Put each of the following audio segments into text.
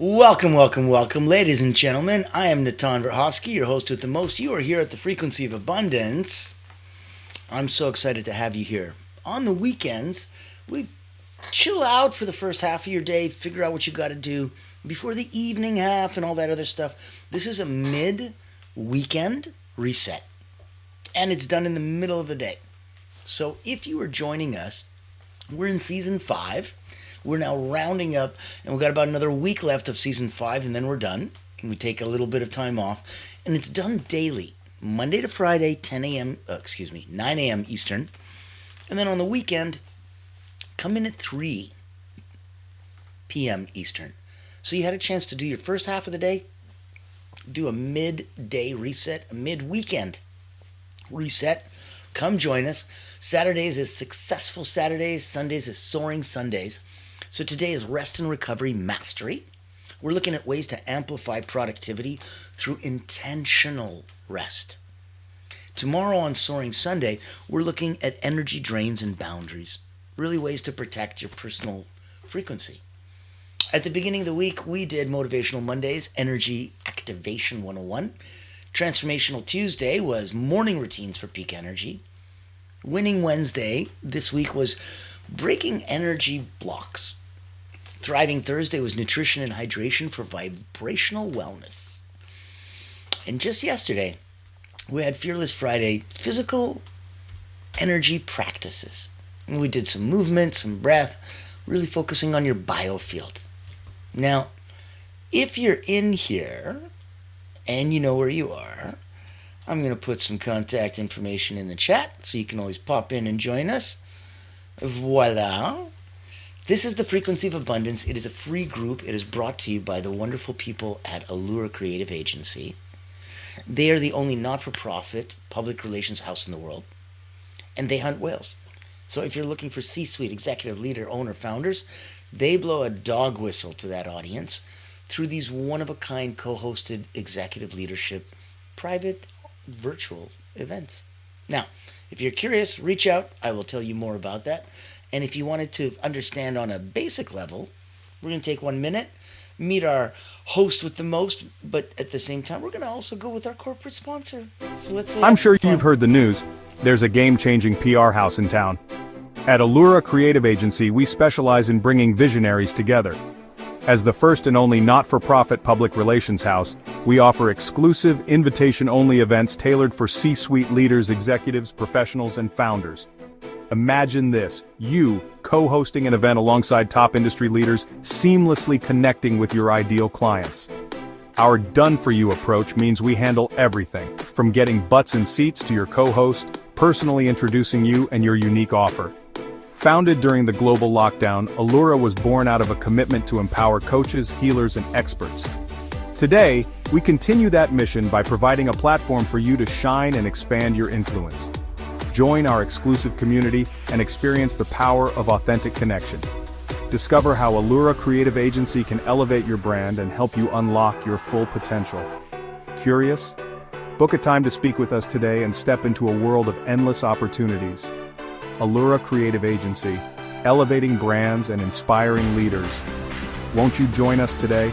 Welcome, welcome, welcome, ladies and gentlemen. I am Natan Verhovsky, your host with the most. You are here at the Frequency of Abundance. I'm so excited to have you here. On the weekends, we chill out for the first half of your day, figure out what you got to do before the evening half and all that other stuff. This is a mid-weekend reset, and it's done in the middle of the day. So if you are joining us, we're in season 5. We're now rounding up, and we've got about another week left of season 5, and then we're done. And we take a little bit of time off, and it's done daily, Monday to Friday, 9 a.m. Eastern. And then on the weekend, come in at 3 p.m. Eastern. So you had a chance to do your first half of the day, do a midday reset, a mid-weekend reset. Come join us. Saturdays is Successful Saturdays. Sundays is Soaring Sundays. So today is Rest and Recovery Mastery. We're looking at ways to amplify productivity through intentional rest. Tomorrow on Soaring Sunday, we're looking at energy drains and boundaries. Really ways to protect your personal frequency. At the beginning of the week, we did Motivational Mondays, Energy Activation 101. Transformational Tuesday was morning routines for peak energy. Winning Wednesday this week was breaking energy blocks. Thriving Thursday was nutrition and hydration for vibrational wellness. And just yesterday, we had Fearless Friday, physical energy practices. And we did some movement, some breath, really focusing on your biofield. Now, if you're in here and you know where you are, I'm going to put some contact information in the chat so you can always pop in and join us. Voila. This is the Frequency of Abundance. It is a free group. It is brought to you by the wonderful people at Allura Creative Agency. They are the only not-for-profit public relations house in the world, and they hunt whales. So if you're looking for C-suite, executive, leader, owner, founders, they blow a dog whistle to that audience through these one-of-a-kind co-hosted executive leadership private virtual events. Now, if you're curious, reach out. I will tell you more about that. And if you wanted to understand on a basic level, we're going to take 1 minute, meet our host with the most, but at the same time, we're going to also go with our corporate sponsor. So let's. I'm sure you've heard the news. There's a game-changing PR house in town. At Allura Creative Agency, we specialize in bringing visionaries together. As the first and only not-for-profit public relations house, we offer exclusive, invitation-only events tailored for C-suite leaders, executives, professionals, and founders. Imagine this, you co-hosting an event alongside top industry leaders, seamlessly connecting with your ideal clients. Our done-for-you approach means we handle everything, from getting butts in seats to your co-host, personally introducing you and your unique offer. Founded during the global lockdown, Allura was born out of a commitment to empower coaches, healers, and experts. Today, we continue that mission by providing a platform for you to shine and expand your influence. Join our exclusive community and experience the power of authentic connection. Discover how Allura Creative Agency can elevate your brand and help you unlock your full potential. Curious? Book a time to speak with us today and step into a world of endless opportunities. Allura Creative Agency, elevating brands and inspiring leaders. Won't you join us today?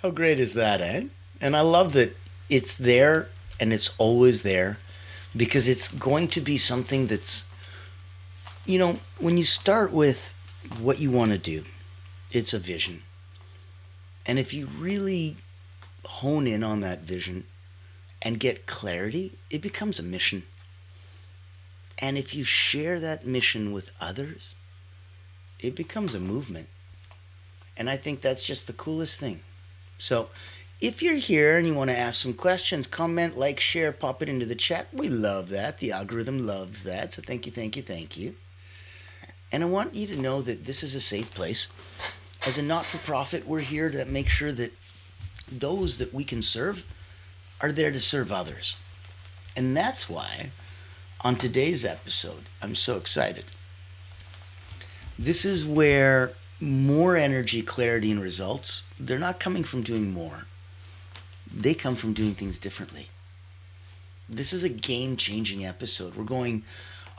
How great is that, eh? And I love that it's there and it's always there because it's going to be something that's, when you start with what you want to do, it's a vision. And if you really hone in on that vision and get clarity, it becomes a mission. And if you share that mission with others, it becomes a movement. And I think that's just the coolest thing. So if you're here and you want to ask some questions, comment, like, share, pop it into the chat. We love that. The algorithm loves that. So thank you, thank you, thank you. And I want you to know that this is a safe place. As a not-for-profit, we're here to make sure that those that we can serve are there to serve others. And that's why on today's episode, I'm so excited. This is where more energy, clarity, and results, they're not coming from doing more. They come from doing things differently. This is a game-changing episode. We're going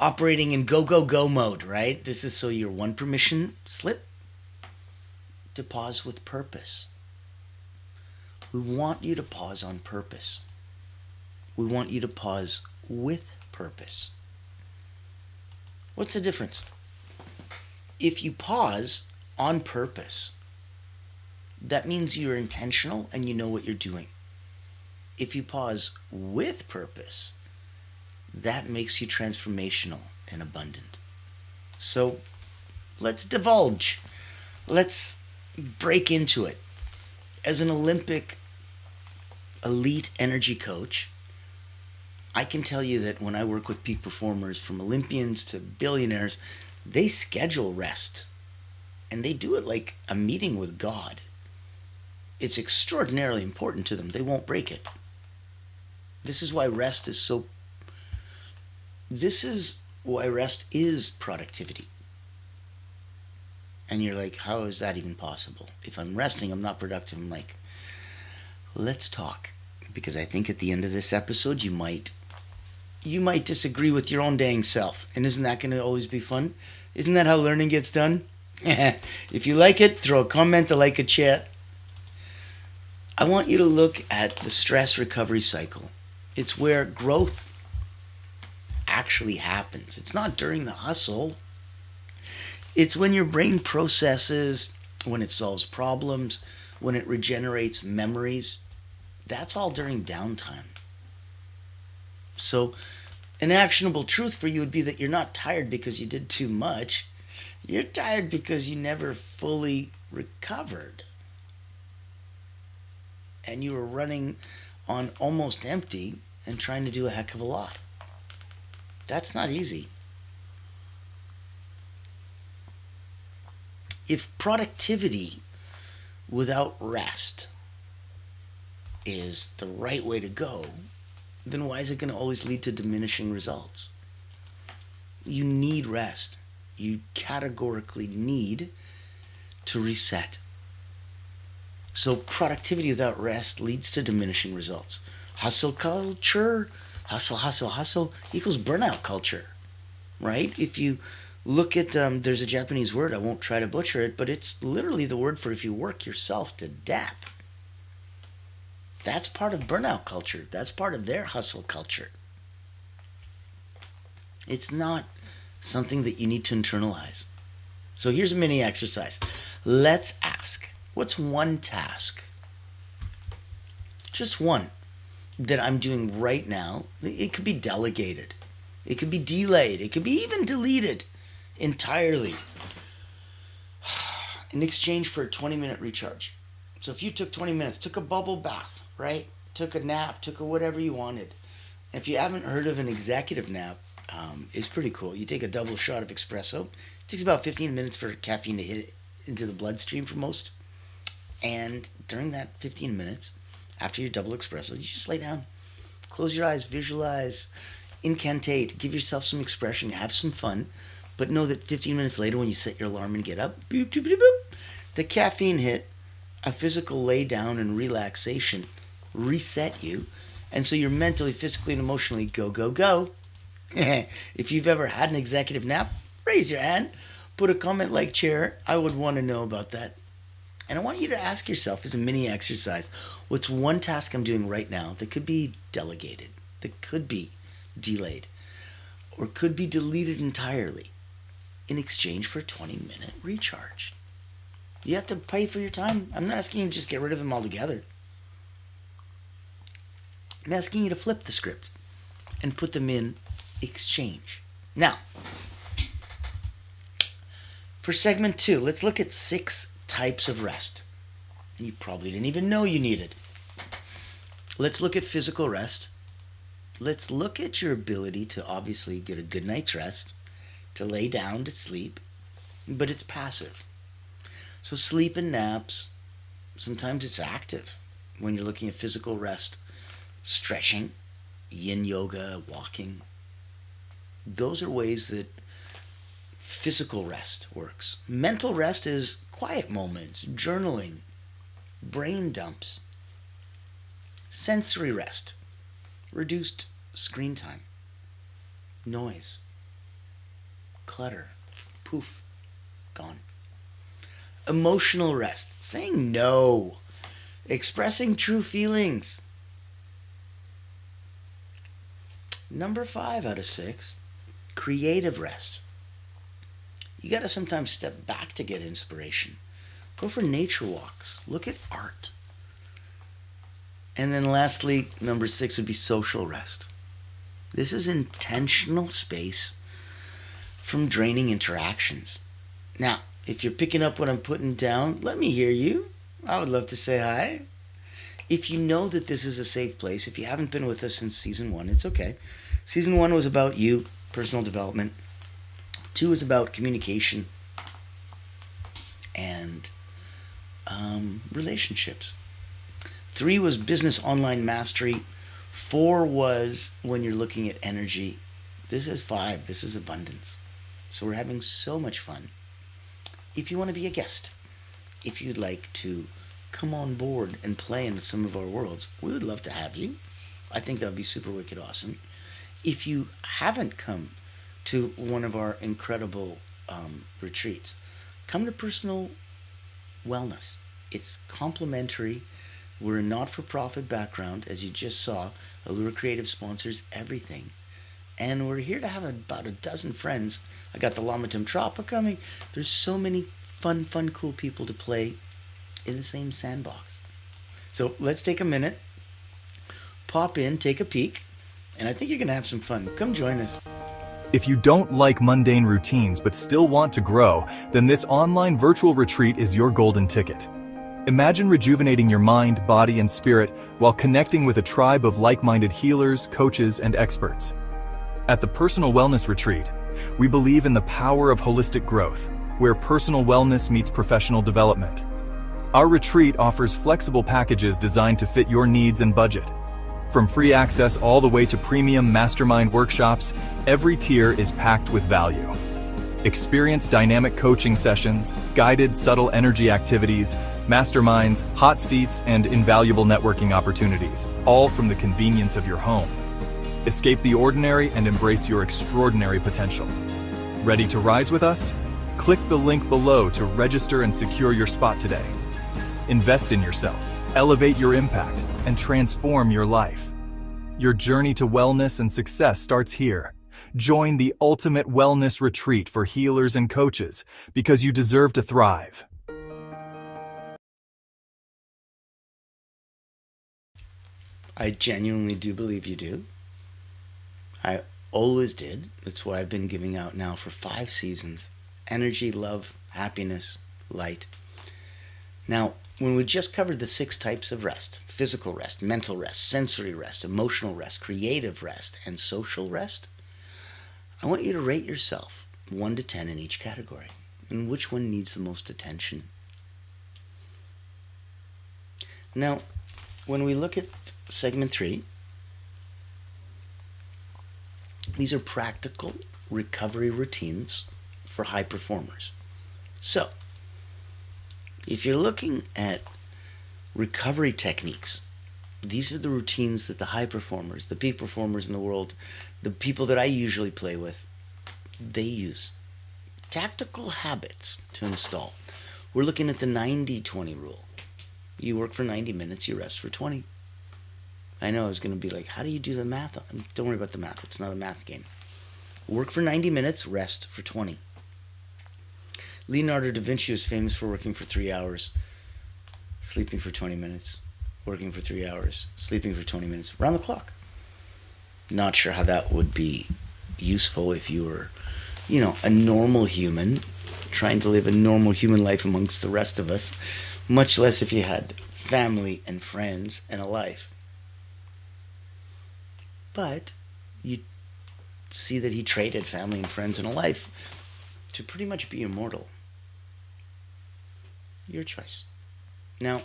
operating in go, go, go mode, right? This is so your one permission slip to pause with purpose. We want you to pause on purpose. We want you to pause with purpose. What's the difference? If you pause on purpose, that means you're intentional and you know what you're doing. If you pause with purpose, that makes you transformational and abundant. So let's divulge. Let's break into it. As an Olympic elite energy coach, I can tell you that when I work with peak performers, from Olympians to billionaires, they schedule rest. And they do it like a meeting with God. It's extraordinarily important to them. They won't break it. This is why rest is productivity. And you're like, how is that even possible? If I'm resting, I'm not productive. I'm like, let's talk. Because I think at the end of this episode, you might disagree with your own dang self. And isn't that going to always be fun? Isn't that how learning gets done? If you like it, throw a comment, a like, a chat. I want you to look at the stress recovery cycle. It's where growth actually happens. It's not during the hustle. It's when your brain processes, when it solves problems, when it regenerates memories. That's all during downtime. So an actionable truth for you would be that you're not tired because you did too much. You're tired because you never fully recovered. And you were running on almost empty and trying to do a heck of a lot. That's not easy. If productivity without rest is the right way to go, then why is it going to always lead to diminishing results? You need rest. You categorically need to reset. So productivity without rest leads to diminishing results. Hustle culture, hustle equals burnout culture, right? If you look at, there's a Japanese word, I won't try to butcher it, but it's literally the word for if you work yourself to death. That's part of burnout culture. That's part of their hustle culture. It's not something that you need to internalize. So here's a mini exercise. Let's ask, what's one task, just one, that I'm doing right now? It could be delegated. It could be delayed. It could be even deleted entirely in exchange for a 20-minute recharge. So if you took 20 minutes, took a bubble bath, right? Took a nap, took a whatever you wanted. And if you haven't heard of an executive nap, it's pretty cool. You take a double shot of espresso. It takes about 15 minutes for caffeine to hit into the bloodstream for most. And during that 15 minutes, after your double espresso, you just lay down, close your eyes, visualize, incantate, give yourself some expression, have some fun. But know that 15 minutes later, when you set your alarm and get up, boop, boop, boop, boop, the caffeine hit, a physical lay down and relaxation reset you. And so you're mentally, physically, and emotionally go, go, go. If you've ever had an executive nap, raise your hand. Put a comment like chair. I would want to know about that. And I want you to ask yourself, as a mini exercise, what's one task I'm doing right now that could be delegated, that could be delayed, or could be deleted entirely in exchange for a 20-minute recharge? You have to pay for your time. I'm not asking you to just get rid of them altogether. I'm asking you to flip the script and put them in exchange. Now, for segment 2, let's look at 6 types of rest. You probably didn't even know you needed. Let's look at physical rest. Let's look at your ability to obviously get a good night's rest, to lay down to sleep, but it's passive. So sleep and naps, sometimes it's active when you're looking at physical rest. Stretching, yin yoga, walking. Those are ways that physical rest works. Mental rest is quiet moments, journaling, brain dumps. Sensory rest, reduced screen time, noise. clutter, poof, gone. Emotional rest, saying no, expressing true feelings. Number 5 out of 6, creative rest. You got to sometimes step back to get inspiration. Go for nature walks. Look at art. And then lastly, number 6 would be social rest. This is intentional space from draining interactions. Now, if you're picking up what I'm putting down, let me hear you. I would love to say hi. If you know that this is a safe place, if you haven't been with us since season 1, it's okay. Season 1 was about you, personal development. 2 is about communication and relationships. 3 was business online mastery. 4 was when you're looking at energy. This is 5. This is abundance. So we're having so much fun. If you want to be a guest, if you'd like to come on board and play in some of our worlds, we would love to have you. I think that would be super wicked awesome. If you haven't come to one of our incredible retreats, come to Personal Wellness. It's complimentary. We're a not-for-profit background, as you just saw. Allura Creative sponsors everything. And we're here to have about a dozen friends. I got the Lamatum Trappa coming. There's so many fun, cool people to play in the same sandbox. So let's take a minute, pop in, take a peek, and I think you're going to have some fun. Come join us. If you don't like mundane routines but still want to grow, then this online virtual retreat is your golden ticket. Imagine rejuvenating your mind, body, and spirit while connecting with a tribe of like-minded healers, coaches, and experts. At the Personal Wellness Retreat, we believe in the power of holistic growth, where personal wellness meets professional development. Our retreat offers flexible packages designed to fit your needs and budget. From free access all the way to premium mastermind workshops, every tier is packed with value. Experience dynamic coaching sessions, guided subtle energy activities, masterminds, hot seats, and invaluable networking opportunities, all from the convenience of your home. Escape the ordinary and embrace your extraordinary potential. Ready to rise with us? Click the link below to register and secure your spot today. Invest in yourself, elevate your impact, and transform your life. Your journey to wellness and success starts here. Join the ultimate wellness retreat for healers and coaches because you deserve to thrive. I genuinely do believe you do. I always did. That's why I've been giving out now for 5 seasons. Energy, love, happiness, light. Now, when we just covered the 6 types of rest, physical rest, mental rest, sensory rest, emotional rest, creative rest, and social rest, I want you to rate yourself 1 to 10 in each category, and which one needs the most attention. Now, when we look at segment 3, these are practical recovery routines for high performers. So, if you're looking at recovery techniques, these are the routines that the high performers, the peak performers in the world, the people that I usually play with, they use. Tactical habits to install. We're looking at the 90-20 rule. You work for 90 minutes, you rest for 20. I know I was going to be like, how do you do the math? Don't worry about the math. It's not a math game. Work for 90 minutes, rest for 20. Leonardo da Vinci was famous for working for 3 hours, sleeping for 20 minutes, working for 3 hours, sleeping for 20 minutes, around the clock. Not sure how that would be useful if you were, a normal human, trying to live a normal human life amongst the rest of us, much less if you had family and friends and a life. But you see that he traded family and friends and a life to pretty much be immortal. Your choice. Now,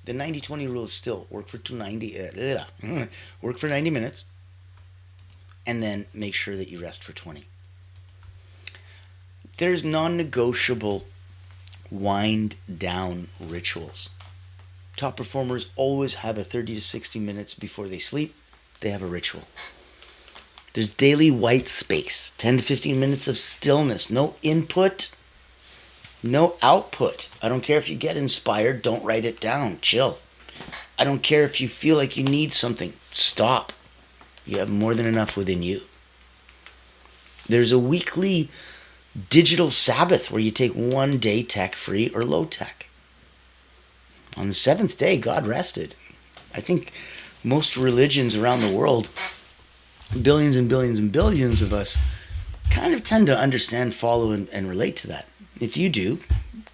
the 90-20 rule is still work for 90 minutes, and then make sure that you rest for 20. There's non-negotiable wind down rituals. Top performers always have a 30 to 60 minutes before they sleep. They have a ritual. There's daily white space, 10 to 15 minutes of stillness, no input, no output. I don't care if you get inspired, don't write it down, chill. I don't care if you feel like you need something, stop. You have more than enough within you. There's a weekly digital Sabbath where you take one day tech-free or low-tech. On the seventh day, God rested. I think most religions around the world, billions and billions and billions of us, kind of tend to understand, follow, and relate to that. If you do,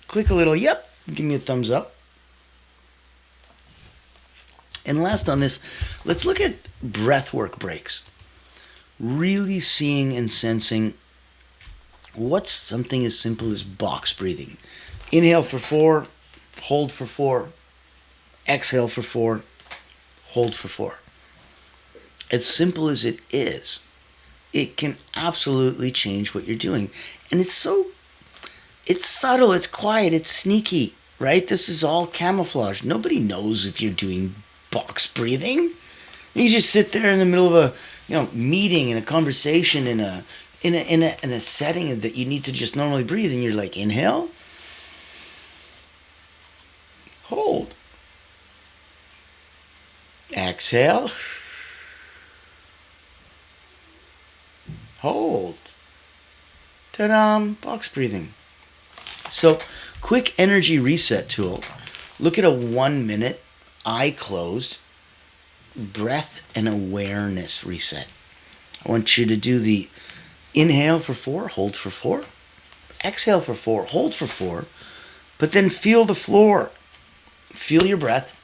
click a little yep, give me a thumbs up. And last on this, let's look at breathwork breaks. Really seeing and sensing what's something as simple as box breathing. Inhale for 4, hold for 4, exhale for 4, hold for 4. As simple as it is, it can absolutely change what you're doing. And it's subtle, it's quiet, it's sneaky, right? This is all camouflage. Nobody knows if you're doing box breathing. You just sit there in the middle of a meeting and a conversation in a setting that you need to just normally breathe, and you're like, inhale, hold, exhale, hold. Ta-da! Box breathing. So, quick energy reset tool. Look at a 1 minute, eye closed, breath and awareness reset. I want you to do the inhale for 4, hold for 4, exhale for 4, hold for 4, but then feel the floor. Feel your breath.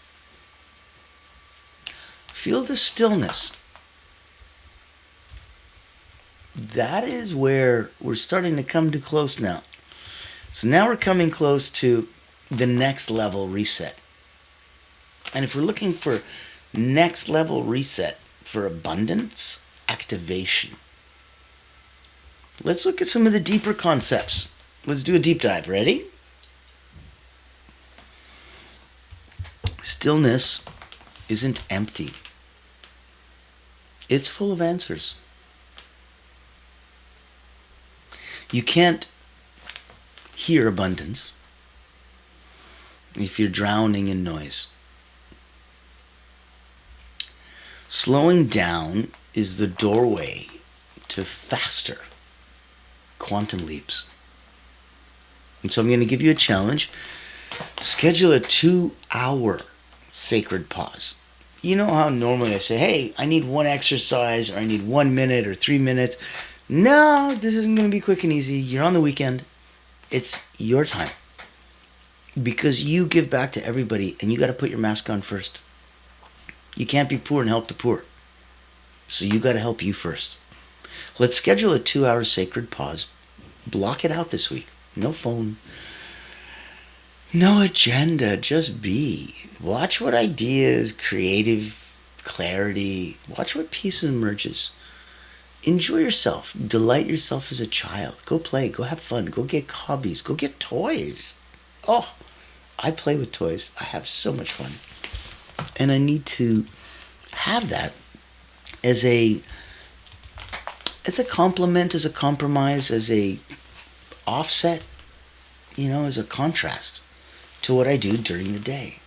Feel the stillness. That is where we're starting to come to close now. So now we're coming close to the next level reset. And if we're looking for next level reset for abundance, activation, let's look at some of the deeper concepts. Let's do a deep dive. Ready? Stillness isn't empty. It's full of answers. You can't hear abundance if you're drowning in noise. Slowing down is the doorway to faster quantum leaps. And so I'm going to give you a challenge. Schedule a 2-hour sacred pause. You know how normally I say, hey, I need one exercise, or I need 1 minute or 3 minutes. No, this isn't going to be quick and easy. You're on the weekend. It's your time. Because you give back to everybody, and you got to put your mask on first. You can't be poor and help the poor. So you got to help you first. Let's schedule a 2-hour sacred pause. Block it out this week. No phone. No agenda. Just be. Watch what ideas, creative clarity. Watch what peace emerges. Enjoy yourself. Delight yourself as a child. Go play. Go have fun. Go get hobbies. Go get toys. Oh, I play with toys. I have so much fun. And I need to have that as a compliment, as a compromise, as a offset, as a contrast to what I do during the day.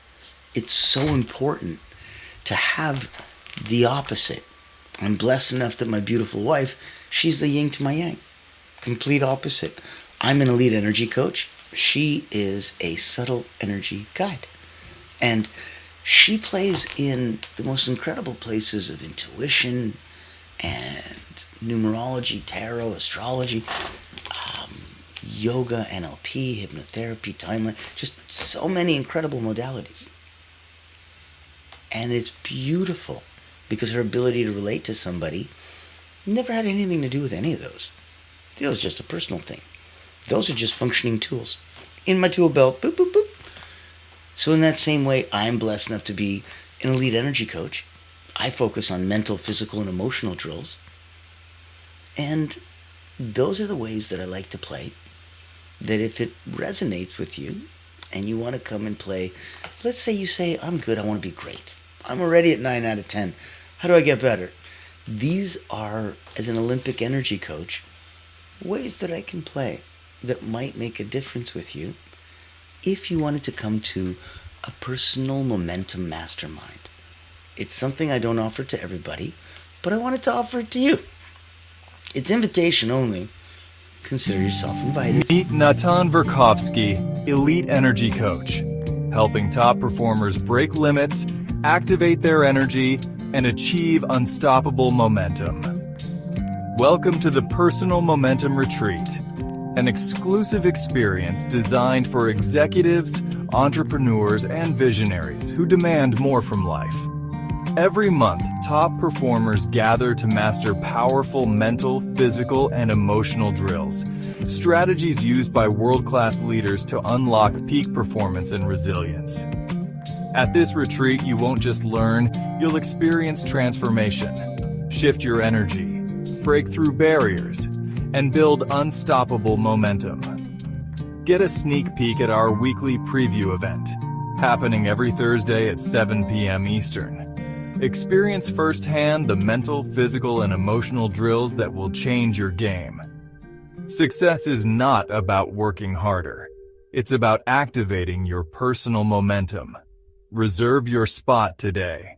It's so important to have the opposite. I'm blessed enough that my beautiful wife, she's the yin to my yang. Complete opposite. I'm an elite energy coach. She is a subtle energy guide. And she plays in the most incredible places of intuition and numerology, tarot, astrology, yoga, NLP, hypnotherapy, timeline, just so many incredible modalities. And it's beautiful because her ability to relate to somebody never had anything to do with any of those. It was just a personal thing. Those are just functioning tools. In my tool belt, boop, boop, boop. So in that same way, I'm blessed enough to be an elite energy coach. I focus on mental, physical, and emotional drills. And those are the ways that I like to play. That if it resonates with you and you want to come and play, let's say you say, I'm good, I want to be great. I'm already at 9 out of 10. How do I get better? These are, as an Olympic energy coach, ways that I can play that might make a difference with you if you wanted to come to a personal momentum mastermind. It's something I don't offer to everybody, but I wanted to offer it to you. It's invitation only. Consider yourself invited. Meet Natan Verkovsky, Elite Energy Coach, helping top performers break limits, activate their energy, and achieve unstoppable momentum. Welcome to the Personal Momentum Retreat, an exclusive experience designed for executives, entrepreneurs, and visionaries who demand more from life. Every month, top performers gather to master powerful mental, physical, and emotional drills, strategies used by world-class leaders to unlock peak performance and resilience. At this retreat, you won't just learn, you'll experience transformation, shift your energy, break through barriers, and build unstoppable momentum. Get a sneak peek at our weekly preview event, happening every Thursday at 7 p.m. Eastern. Experience firsthand the mental, physical, and emotional drills that will change your game. Success is not about working harder. It's about activating your personal momentum. Reserve your spot today.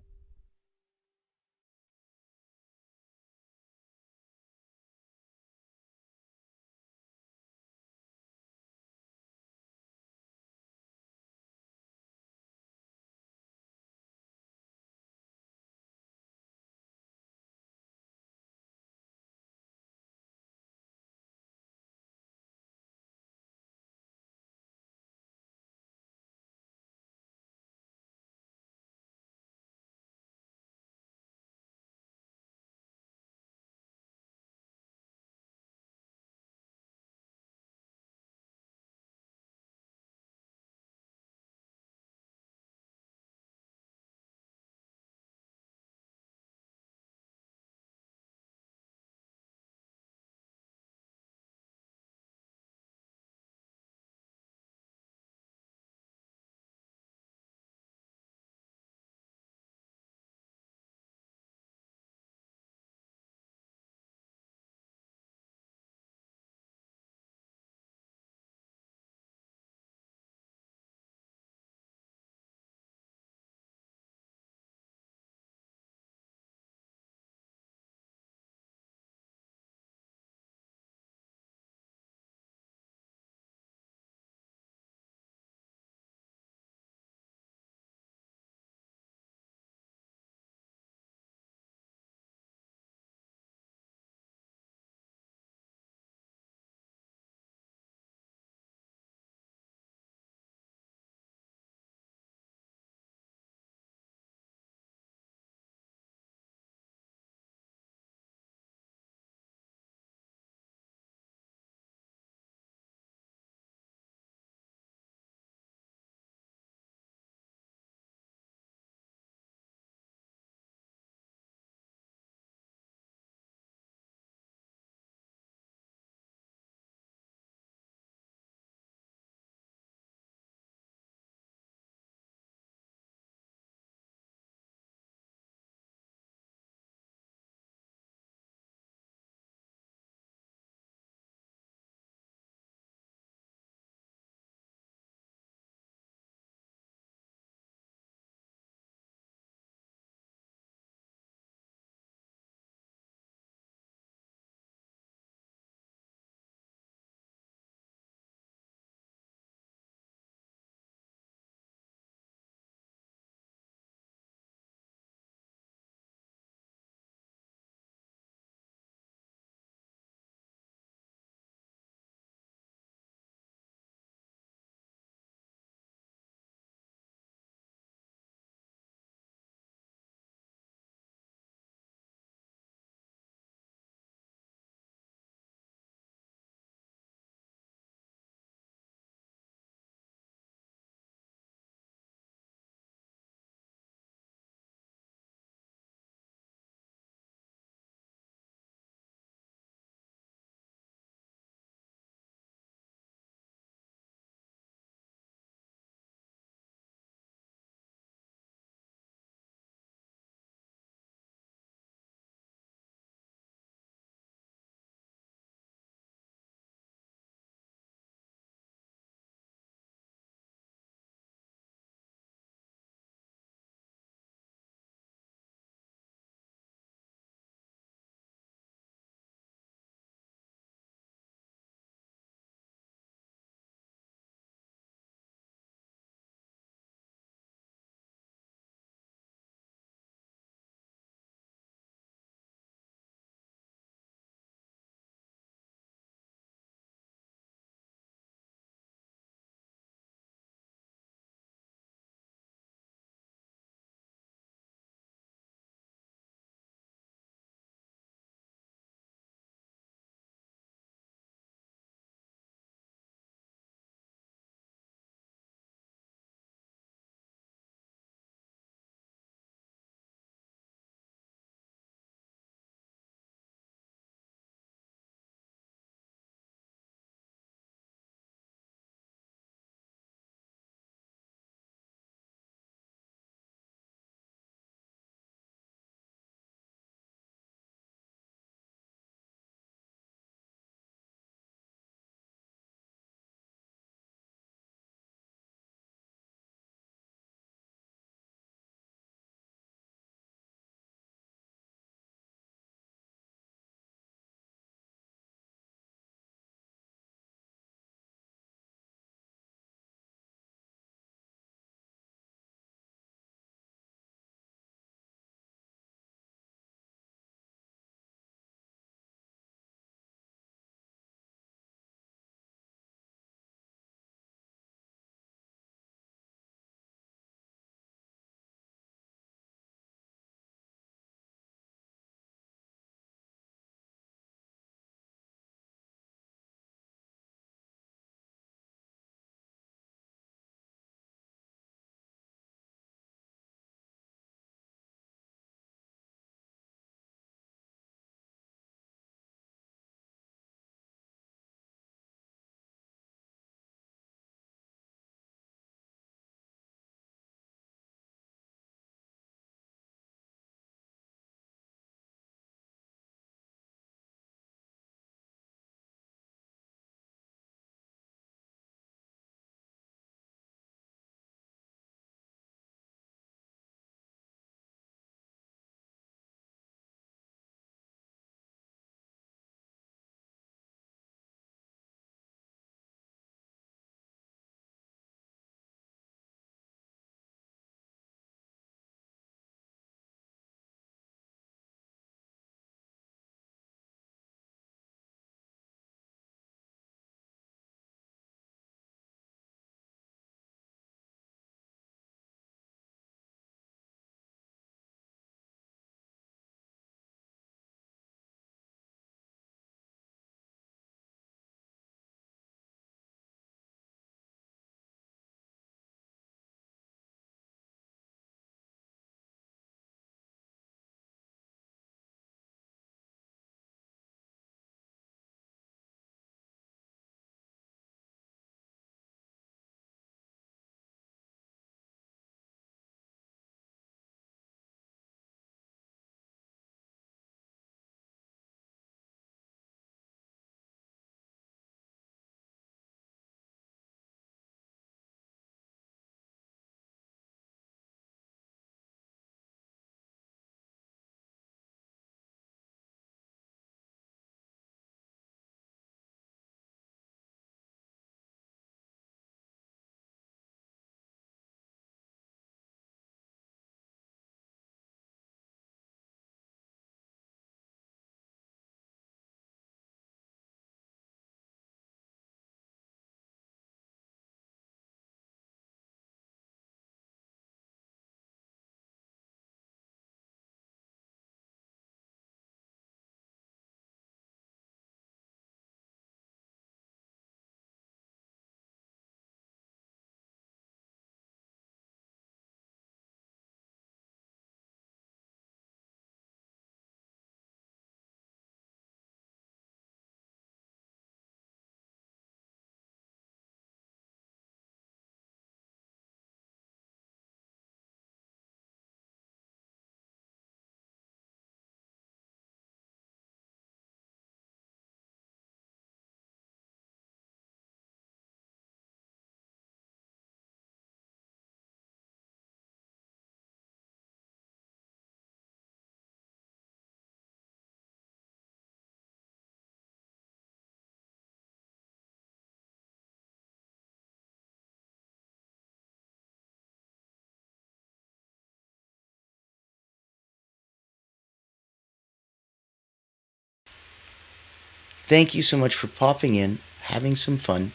Thank you so much for popping in, having some fun,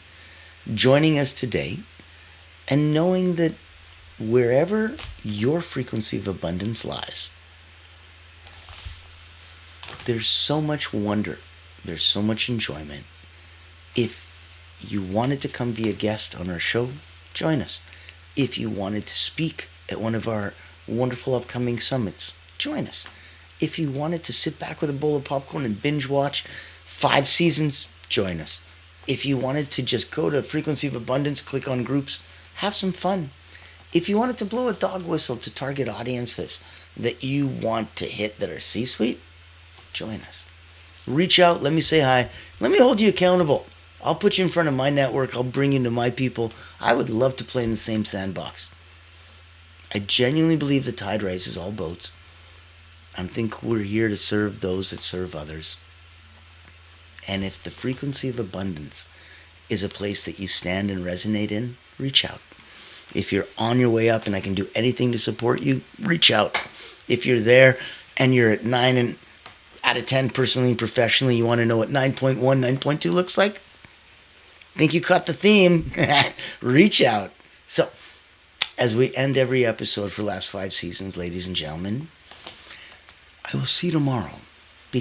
joining us today, and knowing that wherever your frequency of abundance lies, there's so much wonder, there's so much enjoyment. If you wanted to come be a guest on our show, join us. If you wanted to speak at one of our wonderful upcoming summits, join us. If you wanted to sit back with a bowl of popcorn and binge watch 5 seasons, join us. If you wanted to just go to Frequency of Abundance, click on groups, have some fun. If you wanted to blow a dog whistle to target audiences that you want to hit that are C-suite, join us. Reach out, let me say hi, let me hold you accountable. I'll put you in front of my network, I'll bring you to my people. I would love to play in the same sandbox. I genuinely believe the tide raises all boats. I think we're here to serve those that serve others. And if the frequency of abundance is a place that you stand and resonate in, reach out. If you're on your way up and I can do anything to support you, reach out. If you're there and you're at 9 out of 10 personally and professionally, you want to know what 9.1, 9.2 looks like? Think you caught the theme? Reach out. So, as we end every episode for the last 5 seasons, ladies and gentlemen, I will see you tomorrow